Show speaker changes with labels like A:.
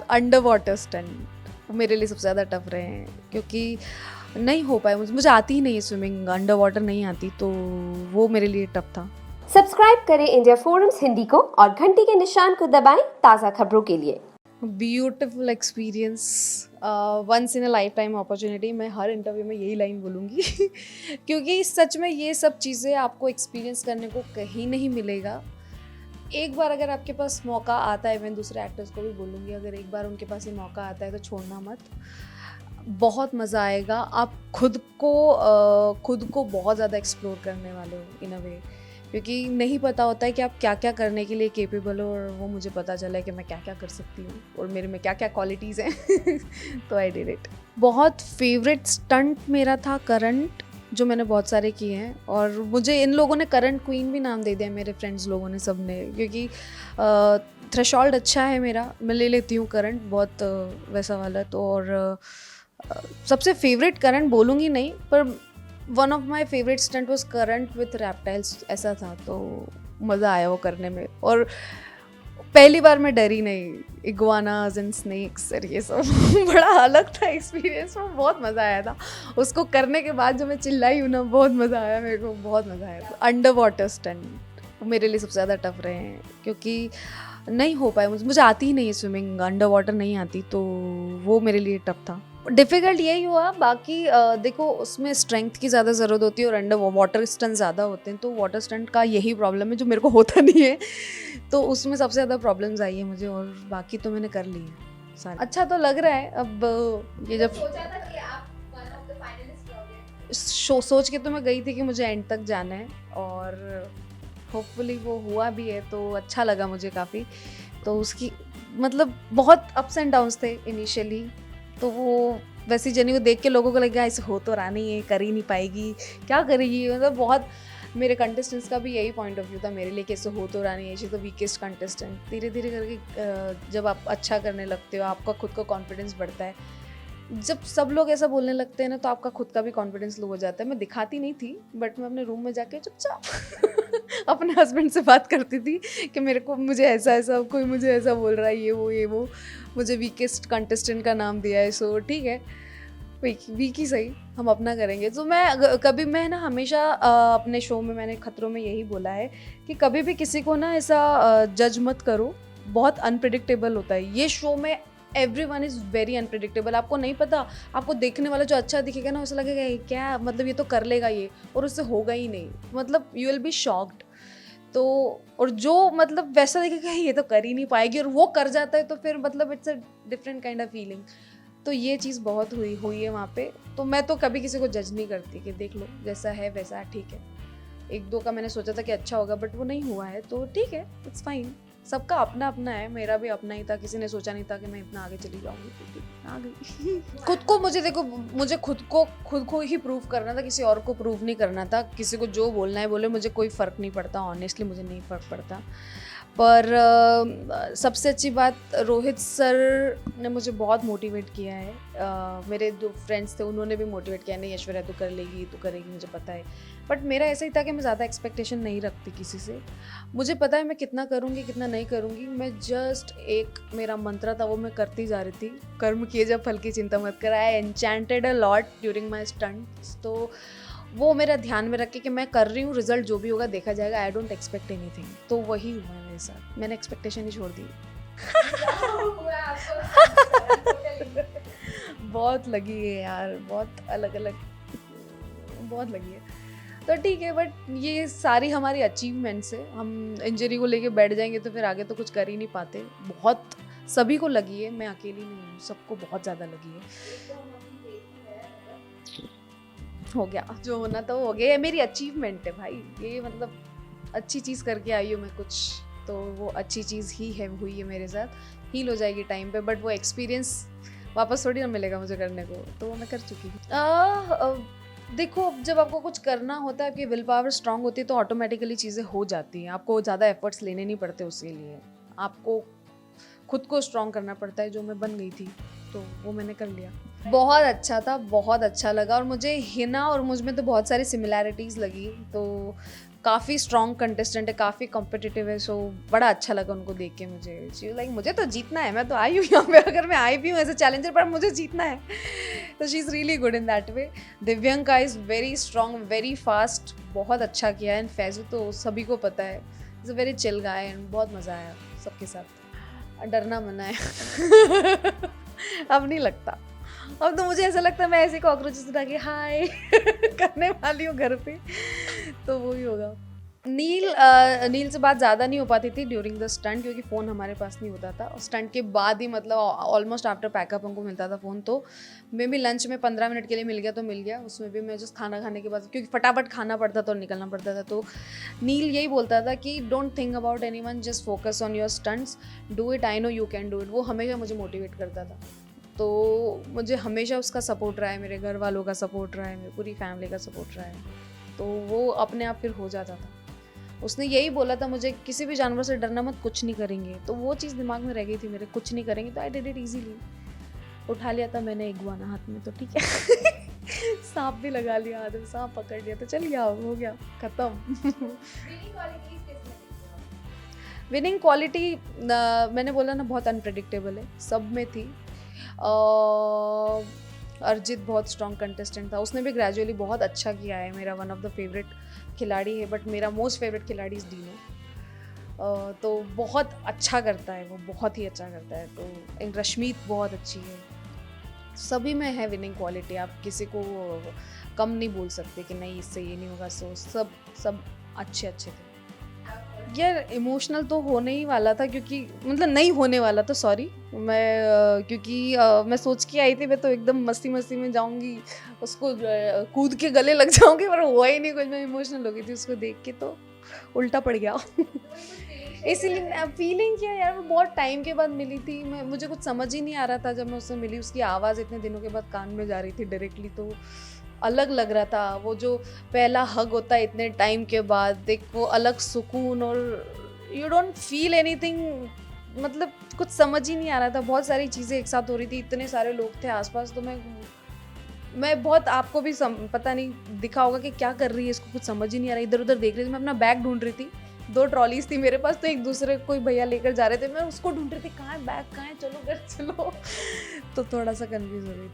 A: Under water stunt मेरे लिए सबसे ज़्यादा टफ रहे हैं, क्योंकि नहीं हो पाए, मुझे आती ही नहीं है स्विमिंग, अंडर वाटर नहीं आती, तो वो मेरे लिए टफ था।
B: सब्सक्राइब करें इंडिया फोरम्स हिंदी को और घंटी के निशान को दबाएं ताज़ा खबरों के लिए।
A: Beautiful experience, once in a life time opportunity. मैं हर इंटरव्यू में यही लाइन बोलूँगी क्योंकि सच में ये सब चीज़ें आपको एक्सपीरियंस करने को कहीं नहीं मिलेगा। एक बार अगर आपके पास मौका आता है, मैं दूसरे एक्टर्स को भी बोलूँगी, अगर एक बार उनके पास ये मौका आता है तो छोड़ना मत, बहुत मज़ा आएगा। आप खुद को बहुत ज़्यादा एक्सप्लोर करने वाले हो इन अ वे, क्योंकि नहीं पता होता है कि आप क्या क्या करने के लिए केपेबल हो, और वो मुझे पता चला है कि मैं क्या क्या कर सकती हूँ और मेरे में क्या क्या क्वालिटीज़ हैं तो आई डिड इट। बहुत फेवरेट स्टंट मेरा था करंट, जो मैंने बहुत सारे किए हैं, और मुझे इन लोगों ने करंट क्वीन भी नाम दे दिया, मेरे फ्रेंड्स लोगों ने, सब ने, क्योंकि थ्रेशोल्ड अच्छा है मेरा, मैं ले लेती हूँ करंट बहुत वैसा वाला। तो और सबसे फेवरेट करंट बोलूँगी नहीं, पर one of my favourite stunt was current with reptiles, ऐसा था, तो मज़ा आया वो करने में। और पहली बार मैं डरी नहीं, इग्वानाज एंड स्नेक्स और ये सब बड़ा अलग था एक्सपीरियंस, वो बहुत मज़ा आया था। उसको करने के बाद जो मैं चिल्लाई हूँ ना, बहुत मज़ा आया मेरे को, बहुत मज़ा आया। अंडर वाटर स्टंट मेरे लिए सबसे ज़्यादा टफ रहे हैं, क्योंकि नहीं हो पाए, मुझे आती ही नहीं है स्विमिंग, अंडर वाटर नहीं आती, तो वो मेरे लिए टफ था। डिफ़िकल्ट यही हुआ, बाकी देखो उसमें स्ट्रेंथ की ज़्यादा ज़रूरत होती है और अंडर वाटर स्टंट ज़्यादा होते हैं, तो वाटर स्टंट का यही प्रॉब्लम है जो मेरे को होता नहीं है, तो उसमें सबसे ज़्यादा प्रॉब्लम्स आई है मुझे, और बाकी तो मैंने कर ली है सारे। अच्छा तो लग रहा है। अब ये जब
C: सोचा था कि आप वन ऑफ द फाइनलिस्ट रहोगे,
A: सोच के तो मैं गई थी कि मुझे एंड तक जाना है, और होपफुली वो हुआ भी है, तो अच्छा लगा मुझे काफ़ी। तो उसकी मतलब बहुत अप्स एंड डाउन्स थे इनिशियली, तो वो वैसी जर्नी को देख के लोगों को लगा ऐसे हो तो रहा नहीं है, कर ही नहीं पाएगी, क्या करेगी, मतलब बहुत मेरे कंटेस्टेंट्स का भी यही पॉइंट ऑफ व्यू था मेरे लिए कि ऐसे हो तो रहा नहीं है, शी तो वीकेस्ट कंटेस्टेंट। धीरे धीरे करके जब आप अच्छा करने लगते हो, आपका खुद का कॉन्फिडेंस बढ़ता है, जब सब लोग ऐसा बोलने लगते हैं ना, तो आपका खुद का भी कॉन्फिडेंस लो हो जाता है। मैं दिखाती नहीं थी, बट मैं अपने रूम में जाके चुपचाप अपने हस्बैंड से बात करती थी कि मेरे को कोई मुझे ऐसा बोल रहा है, ये वो मुझे वीकेस्ट कंटेस्टेंट का नाम दिया है, सो ठीक है, वीक ही सही, हम अपना करेंगे। तो मैं ना हमेशा अपने शो में, मैंने खतरों में यही बोला है कि कभी भी किसी को ना ऐसा जज मत करो, बहुत अनप्रिडिक्टेबल होता है ये शो में। एवरीवन इज़ वेरी अनप्रिडिक्टेबल, आपको नहीं पता, आपको देखने वाला जो अच्छा दिखेगा ना, उसे लगेगा ये क्या, मतलब ये तो कर लेगा ये, और उससे होगा ही नहीं, मतलब यू विल बी शॉक्ड। तो और जो मतलब वैसा दिखेगा ये तो कर ही नहीं पाएगी, और वो कर जाता है, तो फिर मतलब it's a different kind of feeling. तो ये चीज़ बहुत हुई है वहाँ पे। तो मैं तो कभी किसी को जज नहीं करती कि देख लो जैसा है वैसा ठीक है। एक दो का मैंने सोचा था कि अच्छा होगा, बट वो नहीं हुआ है, तो ठीक है, इट्स फाइन। सबका अपना अपना है, मेरा भी अपना ही था, किसी ने सोचा नहीं था कि मैं इतना आगे चली जाऊंगी, आ गई खुद को, मुझे खुद को ही प्रूव करना था, किसी और को प्रूव नहीं करना था। किसी को जो बोलना है बोले, मुझे कोई फ़र्क नहीं पड़ता, ऑनेस्टली मुझे नहीं फ़र्क पड़ता। पर सबसे अच्छी बात, रोहित सर ने मुझे बहुत मोटिवेट किया है। मेरे जो फ्रेंड्स थे उन्होंने भी मोटिवेट किया, नहीं ऐश्वर्या तू कर लेगी, तू करेगी, मुझे पता है। बट मेरा ऐसा ही था कि मैं ज़्यादा एक्सपेक्टेशन नहीं रखती किसी से, मुझे पता है मैं कितना करूँगी कितना नहीं करूँगी, मैं जस्ट एक मेरा मंत्र था, वो मैं करती जा रही थी। कर्म किए जब फल की चिंता मत कर। I enchanted a lot during my stunts, तो वो मेरा ध्यान में रख के मैं कर रही हूँ, रिजल्ट जो भी होगा देखा जाएगा, आई डोंट एक्सपेक्ट एनीथिंग। तो वही हुआ मेरे साथ, मैंने एक्सपेक्टेशन ही छोड़ दी बहुत लगी है यार, बहुत अलग अलग बहुत लगी है, तो ठीक है। बट ये सारी हमारी अचीवमेंट्स है, हम इंजरी को लेके बैठ जाएंगे तो फिर आगे तो कुछ कर ही नहीं पाते। बहुत सभी को लगी है, मैं अकेली नहीं हूँ, सबको बहुत ज़्यादा लगी है। हो गया जो होना था वो हो गया, ये मेरी अचीवमेंट है भाई, ये मतलब अच्छी चीज़ करके आई हूँ मैं कुछ, तो वो अच्छी चीज़ ही है, हुई है मेरे साथ, हील हो जाएगी टाइम पे, बट वो एक्सपीरियंस वापस थोड़ी ना मिलेगा मुझे करने को, तो वो मैं कर चुकी हूँ। देखो जब आपको कुछ करना होता है, आपकी विल पावर स्ट्रांग होती है, तो ऑटोमेटिकली चीज़ें हो जाती हैं, आपको ज़्यादा एफर्ट्स लेने नहीं पड़ते उसके लिए, आपको खुद को स्ट्रांग करना पड़ता है, जो मैं बन गई थी, तो वो मैंने कर लिया। बहुत अच्छा था, बहुत अच्छा लगा, और मुझे हिना और मुझ में तो बहुत सारी सिमिलैरिटीज़ लगी, तो काफ़ी स्ट्रॉन्ग कंटेस्टेंट है, काफ़ी कॉम्पिटिटिव है, सो बड़ा अच्छा लगा उनको देख के मुझे। लाइक मुझे तो जीतना है, मैं तो आई हूँ यहाँ पे, अगर मैं आई भी हूँ एज ए चैलेंजर, पर मुझे जीतना है। तो she is really good in that way. Divyanka is very strong, very fast, बहुत अच्छा किया है। एंड फैजू तो सभी को पता है, is a very chill guy and बहुत मज़ा आया सबके साथ। डरना मना है अब नहीं लगता, अब तो मुझे ऐसा लगता है मैं ऐसे कॉकरोचेस उठा के हाय करने वाली हूँ घर पे, तो वही होगा। नील से बात ज़्यादा नहीं हो पाती थी ड्यूरिंग द स्टंट, क्योंकि फ़ोन हमारे पास नहीं होता था, और स्टंट के बाद ही मतलब ऑलमोस्ट आफ्टर पैकअप हमको मिलता था फ़ोन। तो मैं भी लंच में 15 मिनट के लिए मिल गया तो मिल गया, उसमें भी मैं जस्ट खाना खाने के बाद, क्योंकि फटाफट खाना पड़ता था और निकलना पड़ता था। तो नील यही बोलता था कि don't think about anyone, just focus on your stunts, do it, I know you can do it. वो हमेशा मुझे मोटिवेट करता था, तो मुझे हमेशा उसका सपोर्ट रहा है, मेरे घर वालों का सपोर्ट रहा है, मेरी पूरी फैमिली का सपोर्ट रहा है, तो वो अपने आप फिर हो जाता था। उसने यही बोला था मुझे, किसी भी जानवर से डरना मत, कुछ नहीं करेंगे, तो वो चीज़ दिमाग में रह गई थी मेरे, कुछ नहीं करेंगे, तो आई डिड इट ईजीली। उठा लिया था मैंने इग्वाना हाथ में, तो ठीक है सांप भी लगा लिया हाथ में, सांप पकड़ लिया, तो चल गया, हो गया खत्म। विनिंग क्वालिटी मैंने बोला ना, बहुत अनप्रेडिक्टेबल है, सब में थी। अर्जित बहुत स्ट्रॉन्ग कंटेस्टेंट था, उसने भी ग्रेजुअली बहुत अच्छा किया है, मेरा वन ऑफ द फेवरेट खिलाड़ी है, बट मेरा मोस्ट फेवरेट खिलाड़ी इज़ डीनो। तो बहुत अच्छा करता है वो, बहुत ही अच्छा करता है। तो एक रश्मीत बहुत अच्छी है, सभी में है विनिंग क्वालिटी, आप किसी को कम नहीं बोल सकते कि नहीं इससे ये नहीं होगा। सो सब अच्छे थे यार। इमोशनल तो होने ही वाला था, क्योंकि मतलब नहीं होने वाला था, सॉरी मैं क्योंकि मैं सोच के आई थी मैं तो एकदम मस्ती में जाऊंगी, उसको कूद के गले लग जाऊंगी, पर हुआ ही नहीं कुछ, मैं इमोशनल हो गई थी उसको देख के, तो उल्टा पड़ गया इसीलिए फीलिंग किया यार। वो बहुत टाइम के बाद मिली थी, मुझे कुछ समझ ही नहीं आ रहा था जब मैं उससे मिली, उसकी आवाज़ इतने दिनों के बाद कान में जा रही थी डायरेक्टली, तो अलग लग रहा था। वो जो पहला हग होता है इतने टाइम के बाद, एक वो अलग सुकून, और यू डोंट फील एनीथिंग, मतलब कुछ समझ ही नहीं आ रहा था, बहुत सारी चीज़ें एक साथ हो रही थी, इतने सारे लोग थे आसपास, तो मैं बहुत, आपको भी पता नहीं दिखा होगा कि क्या कर रही है, इसको कुछ समझ ही नहीं आ रहा, इधर उधर देख रही थी, मैं अपना बैग ढूंढ रही थी, 2 ट्रॉलीज थी मेरे पास, तो एक दूसरे कोई भैया लेकर जा रहे थे, मैं उसको ढूंढ रही थी, कहाँ है बैग, कहाँ है, चलो घर चलो तो थोड़ा सा कन्फ्यूज हो रही थी।